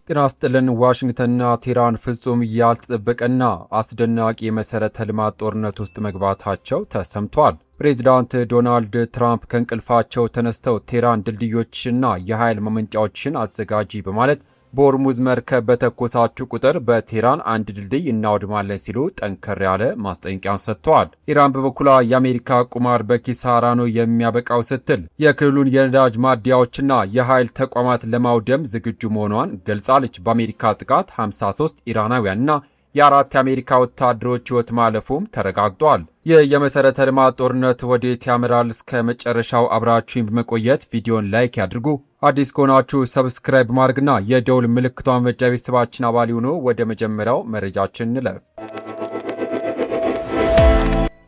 ጤና ይስጥልን። ዋሽንግተንና ቴህራን ፍጹም ያልተጠበቀና አስደናቂ የመሠረተ ልማት ጦርነት ውስጥ መግባታቸው ተሰምቷል። ፕሬዚዳንት ዶናልድ ትራምፕ ከእንቅልፋቸው ተነስተው ቴህራን ድልድዮችና የኃይል ማመንጫዎችን አዘጋጂ በማለት በሆርሙዝ መርከብ በተኮሳችሁ ቁጥር በቴህራን አንድ ድልድይ እናወድማለን ሲሉ ጠንከር ያለ ማስጠንቀቂያን ሰጥተዋል። ኢራን በበኩሏ የአሜሪካ ቁማር በኪሳራ ነው የሚያበቃው ስትል የክልሉን የነዳጅ ማደያዎችና የኃይል ተቋማት ለማውደም ዝግጁ መሆኗን ገልጻለች። በአሜሪካ ጥቃት 53 ኢራናውያንና የአራት የአሜሪካ ወታደሮች ሕይወት ማለፉም ተረጋግጧል። ይህ የመሠረተ ልማት ጦርነት ወዴት ያመራል? እስከ መጨረሻው አብራችሁን በመቆየት ቪዲዮን ላይክ ያድርጉ። አዲስ ከሆናችሁ ሰብስክራይብ ማድረግና የደውል ምልክቷን መጫን ቤተሰባችን አባል ይሁኑ። ወደ መጀመሪያው መረጃችን እንለፍ።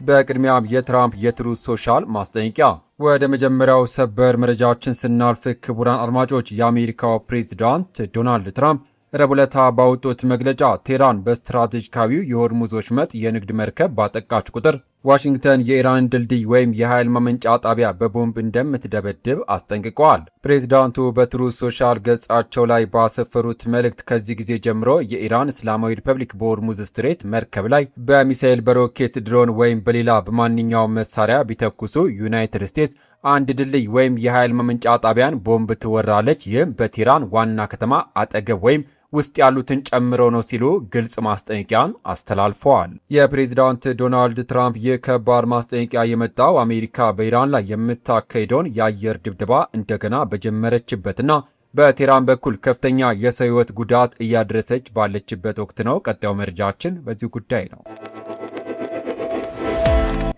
በቅድሚያም የትራምፕ የትሩዝ ሶሻል ማስጠንቀቂያ። ወደ መጀመሪያው ሰበር መረጃችን ስናልፍ ክቡራን አድማጮች፣ የአሜሪካው ፕሬዚዳንት ዶናልድ ትራምፕ ረቡዕ ዕለት ባወጡት መግለጫ ቴህራን በስትራቴጂካዊው የሆርሙዝ ወሽመጥ የንግድ መርከብ ባጠቃች ቁጥር ዋሽንግተን የኢራንን ድልድይ ወይም የኃይል ማመንጫ ጣቢያ በቦምብ እንደምትደበድብ አስጠንቅቀዋል። ፕሬዚዳንቱ በትሩዝ ሶሻል ገጻቸው ላይ ባሰፈሩት መልእክት ከዚህ ጊዜ ጀምሮ የኢራን እስላማዊ ሪፐብሊክ በሆርሙዝ ስትሬት መርከብ ላይ በሚሳኤል፣ በሮኬት፣ ድሮን ወይም በሌላ በማንኛውም መሳሪያ ቢተኩሱ ዩናይትድ ስቴትስ አንድ ድልድይ ወይም የኃይል ማመንጫ ጣቢያን ቦምብ ትወራለች። ይህም በቴህራን ዋና ከተማ አጠገብ ወይም ውስጥ ያሉትን ጨምሮ ነው ሲሉ ግልጽ ማስጠንቀቂያን አስተላልፈዋል። የፕሬዚዳንት ዶናልድ ትራምፕ የከባድ ማስጠንቀቂያ የመጣው አሜሪካ በኢራን ላይ የምታካሄደውን የአየር ድብደባ እንደገና በጀመረችበትና በቴህራን በኩል ከፍተኛ የሰው ሕይወት ጉዳት እያደረሰች ባለችበት ወቅት ነው። ቀጣዩ መረጃችን በዚሁ ጉዳይ ነው።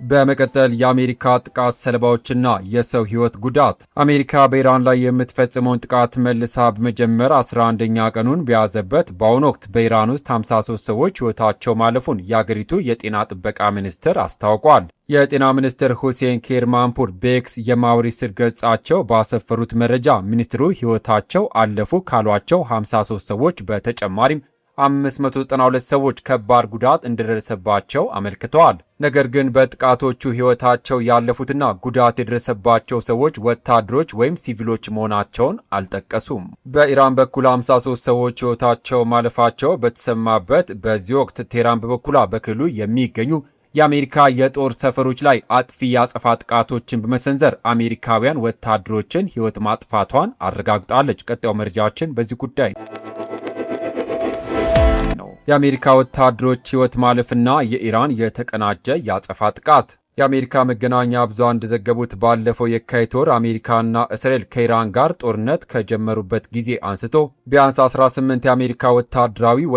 በመቀጠል የአሜሪካ ጥቃት ሰለባዎችና የሰው ሕይወት ጉዳት። አሜሪካ በኢራን ላይ የምትፈጽመውን ጥቃት መልሳ በመጀመር 11ኛ ቀኑን በያዘበት በአሁኑ ወቅት በኢራን ውስጥ 53 ሰዎች ሕይወታቸው ማለፉን የአገሪቱ የጤና ጥበቃ ሚኒስትር አስታውቋል። የጤና ሚኒስትር ሁሴን ኬርማንፑር በኤክስ የማኅበራዊ ገጻቸው ባሰፈሩት መረጃ ሚኒስትሩ ሕይወታቸው አለፉ ካሏቸው 53 ሰዎች በተጨማሪም 592 ሰዎች ከባድ ጉዳት እንደደረሰባቸው አመልክተዋል። ነገር ግን በጥቃቶቹ ሕይወታቸው ያለፉትና ጉዳት የደረሰባቸው ሰዎች ወታደሮች ወይም ሲቪሎች መሆናቸውን አልጠቀሱም። በኢራን በኩል 53 ሰዎች ሕይወታቸው ማለፋቸው በተሰማበት በዚህ ወቅት ቴህራን በበኩሏ በክልሉ የሚገኙ የአሜሪካ የጦር ሰፈሮች ላይ አጥፊ የአጸፋ ጥቃቶችን በመሰንዘር አሜሪካውያን ወታደሮችን ሕይወት ማጥፋቷን አረጋግጣለች። ቀጣዩ መረጃችን በዚህ ጉዳይ የአሜሪካ ወታደሮች ሕይወት ማለፍና የኢራን የተቀናጀ የአጸፋ ጥቃት። የአሜሪካ መገናኛ ብዙሃን እንደዘገቡት ባለፈው የካቲት ወር አሜሪካና እስራኤል ከኢራን ጋር ጦርነት ከጀመሩበት ጊዜ አንስቶ ቢያንስ 18 የአሜሪካ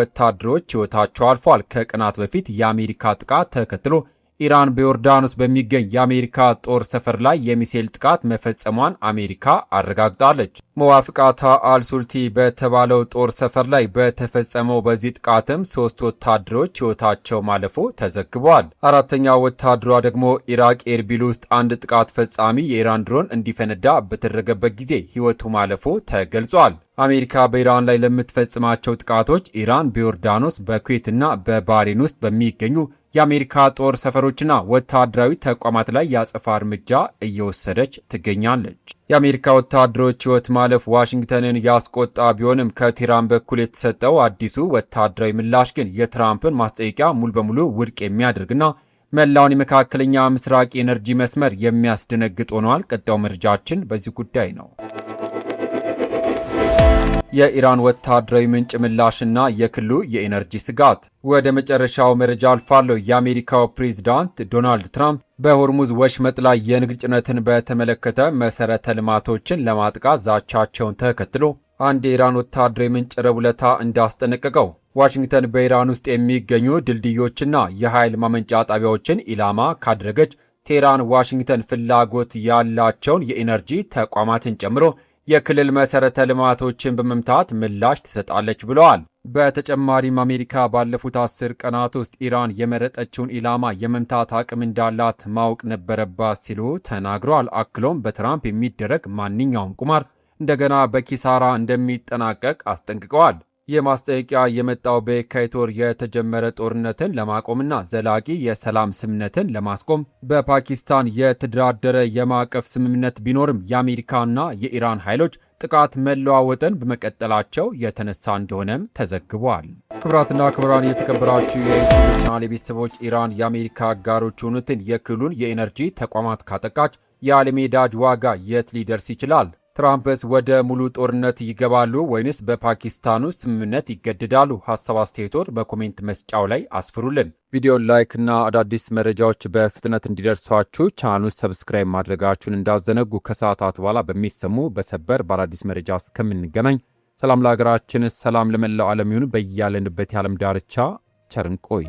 ወታደሮች ሕይወታቸው አልፏል። ከቀናት በፊት የአሜሪካ ጥቃት ተከትሎ ኢራን በዮርዳኖስ በሚገኝ የአሜሪካ ጦር ሰፈር ላይ የሚሳኤል ጥቃት መፈጸሟን አሜሪካ አረጋግጣለች። መዋፍቃታ አልሱልቲ በተባለው ጦር ሰፈር ላይ በተፈጸመው በዚህ ጥቃትም 3 ወታደሮች ሕይወታቸው ማለፉ ተዘግቧል። አራተኛው ወታደሯ ደግሞ ኢራቅ ኤርቢል ውስጥ አንድ ጥቃት ፈጻሚ የኢራን ድሮን እንዲፈነዳ በተደረገበት ጊዜ ሕይወቱ ማለፉ ተገልጿል። አሜሪካ በኢራን ላይ ለምትፈጽማቸው ጥቃቶች ኢራን በዮርዳኖስ፣ በኩዌትና በባህሬን ውስጥ በሚገኙ የአሜሪካ ጦር ሰፈሮችና ወታደራዊ ተቋማት ላይ የአጸፋ እርምጃ እየወሰደች ትገኛለች። የአሜሪካ ወታደሮች ሕይወት ማለፍ ዋሽንግተንን ያስቆጣ ቢሆንም ከቴህራን በኩል የተሰጠው አዲሱ ወታደራዊ ምላሽ ግን የትራምፕን ማስጠንቀቂያ ሙሉ በሙሉ ውድቅ የሚያደርግና መላውን የመካከለኛ ምስራቅ የኤነርጂ መስመር የሚያስደነግጥ ሆኗል። ቀጣዩ መረጃችን በዚህ ጉዳይ ነው። የኢራን ወታደራዊ ምንጭ ምላሽና የክልሉ የኤነርጂ ስጋት። ወደ መጨረሻው መረጃ አልፋለሁ። የአሜሪካው ፕሬዚዳንት ዶናልድ ትራምፕ በሆርሙዝ ወሽመጥ ላይ የንግድ ጭነትን በተመለከተ መሠረተ ልማቶችን ለማጥቃት ዛቻቸውን ተከትሎ አንድ የኢራን ወታደራዊ ምንጭ ረቡዕ ዕለት እንዳስጠነቀቀው ዋሽንግተን በኢራን ውስጥ የሚገኙ ድልድዮችና የኃይል ማመንጫ ጣቢያዎችን ኢላማ ካደረገች ቴህራን ዋሽንግተን ፍላጎት ያላቸውን የኤነርጂ ተቋማትን ጨምሮ የክልል መሠረተ ልማቶችን በመምታት ምላሽ ትሰጣለች ብለዋል። በተጨማሪም አሜሪካ ባለፉት 10 ቀናት ውስጥ ኢራን የመረጠችውን ኢላማ የመምታት አቅም እንዳላት ማወቅ ነበረባት ሲሉ ተናግረዋል። አክሎም በትራምፕ የሚደረግ ማንኛውም ቁማር እንደገና በኪሳራ እንደሚጠናቀቅ አስጠንቅቀዋል። የማስጠንቀቂያ የመጣው በየካቲት ወር የተጀመረ ጦርነትን ለማቆምና ዘላቂ የሰላም ስምምነትን ለማስቆም በፓኪስታን የተደራደረ የማዕቀፍ ስምምነት ቢኖርም የአሜሪካና የኢራን ኃይሎች ጥቃት መለዋወጥን በመቀጠላቸው የተነሳ እንደሆነም ተዘግቧል። ክቡራትና ክቡራን የተከበራችሁ የዩቲዩብ ቻናል ቤተሰቦች ኢራን የአሜሪካ አጋሮች የሆኑትን የክልሉን የኤነርጂ ተቋማት ካጠቃች የዓለም የነዳጅ ዋጋ የት ሊደርስ ይችላል? ትራምፕስ ወደ ሙሉ ጦርነት ይገባሉ ወይንስ በፓኪስታን ውስጥ ስምምነት ይገደዳሉ? ሀሳብ አስተያየቶን በኮሜንት መስጫው ላይ አስፍሩልን። ቪዲዮን ላይክ እና አዳዲስ መረጃዎች በፍጥነት እንዲደርሷችሁ ቻናሉን ሰብስክራይብ ማድረጋችሁን እንዳዘነጉ። ከሰዓታት በኋላ በሚሰሙ በሰበር በአዳዲስ መረጃ እስከምንገናኝ ሰላም ለሀገራችን፣ ሰላም ለመላው ዓለም ይሁን። በያለንበት የዓለም ዳርቻ ቸር እንቆይ።